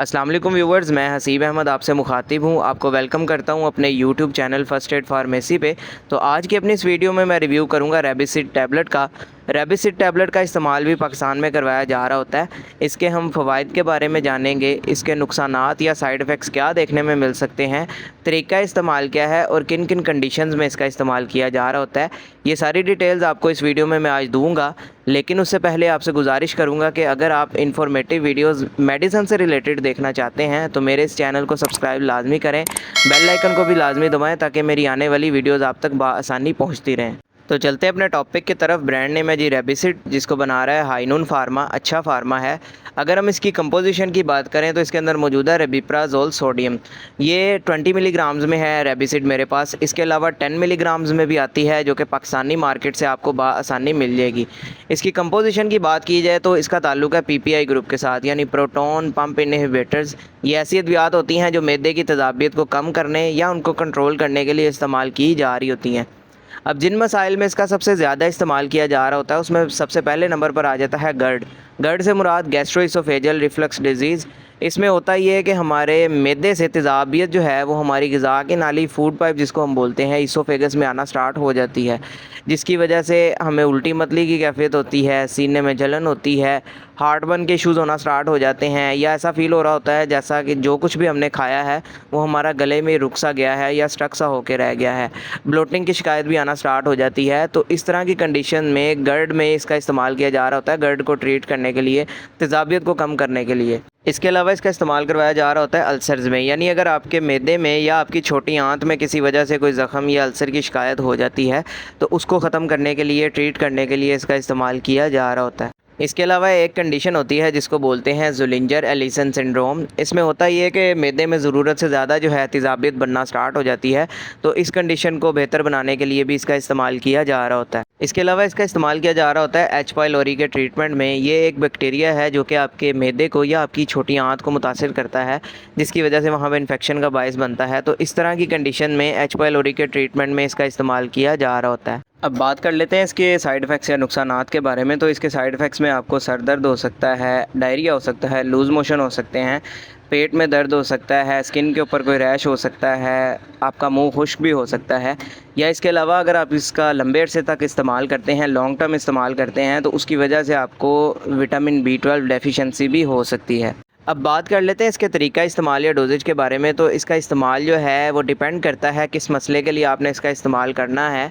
अस्सलाम वालेकुम व्यूवर्स, मैं हसीब अहमद आपसे मुखातिब हूँ। आपको वेलकम करता हूँ अपने YouTube channel first aid pharmacy पे। तो आज की अपनी इस वीडियो में मैं रिव्यू करूँगा रेबिसिड टैबलेट का। रेबिसिड टैबलेट का इस्तेमाल भी पाकिस्तान में करवाया जा रहा होता है। इसके हम फ़वाइद के बारे में जानेंगे, इसके नुकसानात या साइड इफ़ेक्ट्स क्या देखने में मिल सकते हैं, तरीका इस्तेमाल क्या है और किन किन कंडीशंस में इसका इस्तेमाल किया जा रहा होता है। ये सारी डिटेल्स आपको इस वीडियो में मैं आज दूँगा। लेकिन उससे पहले आपसे गुजारिश करूंगा कि अगर आप इन्फॉर्मेटिव वीडियोस मेडिसिन से रिलेटेड देखना चाहते हैं तो मेरे इस चैनल को सब्सक्राइब लाजमी करें, बेल आइकन को भी लाजमी दबाएं ताकि मेरी आने वाली वीडियोस आप तक आसानी पहुंचती रहें। तो चलते हैं अपने टॉपिक की तरफ। ब्रांड नेम है जी रेबिसिड, जिसको बना रहा है हाइनून फार्मा, अच्छा फार्मा है। अगर हम इसकी कंपोजिशन की बात करें तो इसके अंदर मौजूद है रेबिप्राजोल सोडियम। ये 20 मिलीग्राम्स में है रेबिसिड मेरे पास। इसके अलावा 10 मिलीग्राम्स में भी आती है जो कि पाकिस्तानी मार्केट से आपको आसानी मिल जाएगी। इसकी कंपोजिशन की बात की जाए तो इसका ताल्लुक है पीपीआई ग्रुप के साथ, यानी प्रोटॉन पंप इनहिबिटर्स। ये ऐसी अद्वियात होती हैं जो मैदे की तेज़ाबियत को कम करने या उनको कंट्रोल करने के लिए इस्तेमाल की जा रही होती हैं। अब जिन मसाइल में इसका सबसे ज़्यादा इस्तेमाल किया जा रहा होता है उसमें सबसे पहले नंबर पर आ जाता है गर्ड। गर्ड से मुराद गैस्ट्रोइसोफेजियल रिफ्लक्स डिजीज़। इसमें होता ये है कि हमारे मैदे से तेज़ाबियत जो है वो हमारी ग़िज़ा की नाली, फूड पाइप जिसको हम बोलते हैं, इसोफेगस में आना स्टार्ट हो जाती है, जिसकी वजह से हमें उल्टी मतली की कैफियत होती है, सीने में जलन होती है, हार्ट बर्न के इशूज़ होना स्टार्ट हो जाते हैं, या ऐसा फ़ील हो रहा होता है जैसा कि जो कुछ भी हमने खाया है वो हमारा गले में रुक सा गया है या स्टक सा होकर रह गया है। ब्लोटिंग की शिकायत भी आना स्टार्ट हो जाती है। तो इस तरह की कंडीशन में गर्ड में इसका इस्तेमाल किया जा रहा होता है, गर्ड को ट्रीट करने के लिए, तेज़ाबियत को कम करने के लिए। इसके अलावा इसका इस्तेमाल करवाया जा रहा होता है अल्सर्स में, यानी अगर आपके मैदे में या आपकी छोटी आंत में किसी वजह से कोई ज़ख़म या अल्सर की शिकायत हो जाती है तो उसको ख़त्म करने के लिए, ट्रीट करने के लिए इसका इस्तेमाल किया जा रहा होता है। इसके अलावा एक कंडीशन होती है जिसको बोलते हैं ज़ुलिंजर एलिसन सिंड्रोम। इसमें होता ये है कि मैदे में ज़रूरत से ज़्यादा जो है तेज़ाबियत बनना स्टार्ट हो जाती है। तो इस कंडीशन को बेहतर बनाने के लिए भी इसका इस्तेमाल किया जा रहा होता है। इसके अलावा इसका इस्तेमाल किया जा रहा होता है एच पाइलोरी के ट्रीटमेंट में। ये एक बैक्टीरिया है जो कि आपके मैदे को या आपकी छोटी आंत को मुतासिर करता है, जिसकी वजह से वहाँ पर इन्फेक्शन का बायस बनता है। तो इस तरह की कंडीशन में एच पाइलोरी के ट्रीटमेंट में इसका इस्तेमाल किया जा रहा होता है। अब बात कर लेते हैं इसके साइड इफ़ेक्ट्स या नुकसानात के बारे में। तो इसके साइड इफ़ेक्ट्स में आपको सर दर्द हो सकता है, डायरिया हो सकता है, लूज़ मोशन हो सकते हैं, पेट में दर्द हो सकता है, स्किन के ऊपर कोई रैश हो सकता है, आपका मुंह खुश्क भी हो सकता है। या इसके अलावा अगर आप इसका लंबे अरसे तक इस्तेमाल करते हैं, लॉन्ग टर्म इस्तेमाल करते हैं, तो उसकी वजह से आपको विटामिन B12 डेफिशिएंसी भी हो सकती है। अब बात कर लेते हैं इसके तरीका इस्तेमाल या डोजेज के बारे में। तो इसका इस्तेमाल जो है वो डिपेंड करता है किस मसले के लिए आपने इसका इस्तेमाल करना है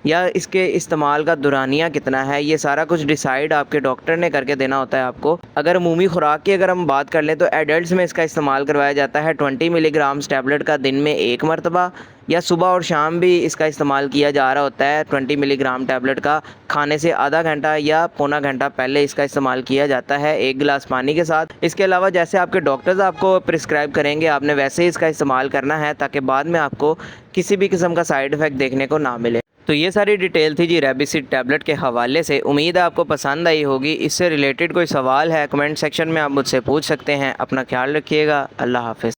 या इसके इस्तेमाल का दुरानिया कितना है। ये सारा कुछ डिसाइड आपके डॉक्टर ने करके देना होता है आपको। अगर अमूमी खुराक की अगर हम बात कर लें तो एडल्ट्स में इसका इस्तेमाल करवाया जाता है 20 मिलीग्राम्स टैबलेट का दिन में एक मरतबा, या सुबह और शाम भी इसका इस्तेमाल किया जा रहा होता है। 20 मिलीग्राम टैबलेट का खाने से आधा घंटा या पौना घंटा पहले इसका इस्तेमाल किया जाता है एक गिलास पानी के साथ। इसके अलावा जैसे आपके डॉक्टर्स आपको प्रिस्क्राइब करेंगे आपने वैसे ही इसका इस्तेमाल करना है ताकि बाद में आपको किसी भी किस्म का साइड इफ़ेक्ट देखने को ना मिले। तो ये सारी डिटेल थी जी रेबिसिड टैबलेट के हवाले से। उम्मीद है आपको पसंद आई होगी। इससे रिलेटेड कोई सवाल है कमेंट सेक्शन में आप मुझसे पूछ सकते हैं। अपना ख्याल रखिएगा। अल्लाह हाफ़िज़।